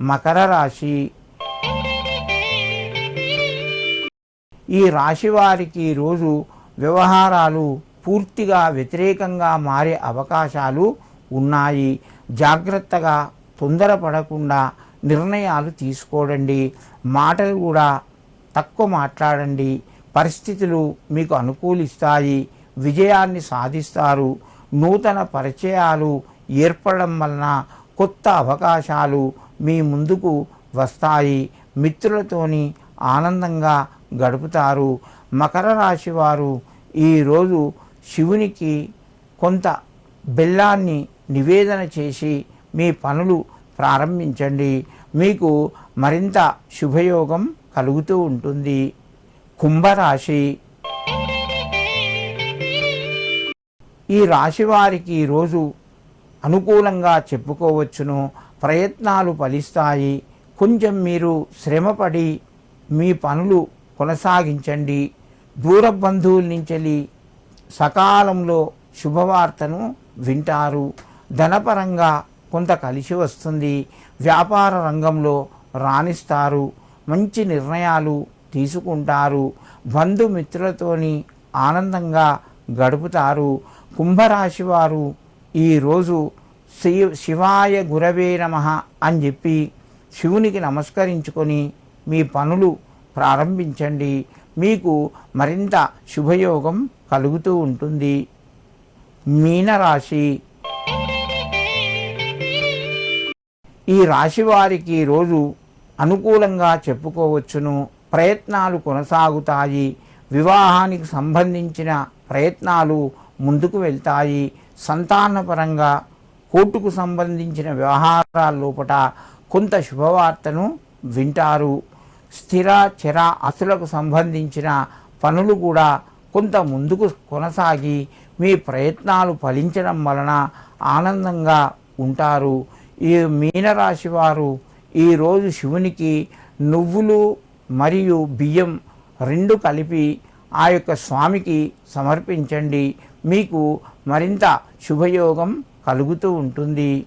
మకర రాశి. ఈ రాశి వారికి ఈరోజు వ్యవహారాలు పూర్తిగా వ్యతిరేకంగా మారే అవకాశాలు ఉన్నాయి. జాగ్రత్తగా తొందరపడకుండా నిర్ణయాలు తీసుకోండి. మాటలు కూడా తక్కువ మాట్లాడండి. పరిస్థితులు మీకు అనుకూలిస్తాయి. విజయాన్ని సాధిస్తారు. నూతన పరిచయాలు ఏర్పడడం వలన కొత్త అవకాశాలు మీ ముందుకు వస్తాయి. మిత్రులతోని ఆనందంగా గడుపుతారు. మకర రాశి వారు ఈరోజు శివునికి కొంత బెల్లాన్ని నివేదన చేసి మీ పనులు ప్రారంభించండి. మీకు మరింత శుభయోగం కలుగుతూ ఉంటుంది. కుంభరాశి. ఈ రాశి వారికి ఈరోజు అనుకూలంగా చెప్పుకోవచ్చును. ప్రయత్నాలు ఫలిస్తాయి. కొంచెం మీరు శ్రమపడి మీ పనులు కొనసాగించండి. దూర బంధువుల నుంచి సకాలంలో శుభవార్తను వింటారు. ధనపరంగా కొంత కలిసి వస్తుంది. వ్యాపార రంగంలో రాణిస్తారు. మంచి నిర్ణయాలు తీసుకుంటారు. బంధుమిత్రులతోని ఆనందంగా గడుపుతారు. కుంభరాశి వారు ఈరోజు శివాయ గురవే నమః అని చెప్పి శివునికి నమస్కరించుకొని మీ పనులు ప్రారంభించండి. మీకు మరింత శుభయోగం కలుగుతూ ఉంటుంది. మీనరాశి. ఈ రాశి వారికి ఈరోజు అనుకూలంగా చెప్పుకోవచ్చును. ప్రయత్నాలు కొనసాగుతాయి. వివాహానికి సంబంధించిన ప్రయత్నాలు ముందుకు వెళ్తాయి. సంతానపరంగా కోర్టుకు సంబంధించిన వ్యవహారాల లోపల కొంత శుభవార్తను వింటారు. స్థిర చర ఆస్తులకు సంబంధించిన పనులు కూడా కొంత ముందుకు కొనసాగి మీ ప్రయత్నాలు ఫలించడం వలన ఆనందంగా ఉంటారు. ఈ మీనరాశి వారు ఈరోజు శివునికి నువ్వులు మరియు బియ్యం రెండు కలిపి ఆ యొక్క స్వామికి సమర్పించండి. మీకు మరింత శుభయోగం కలుగుతూ ఉంటుంది.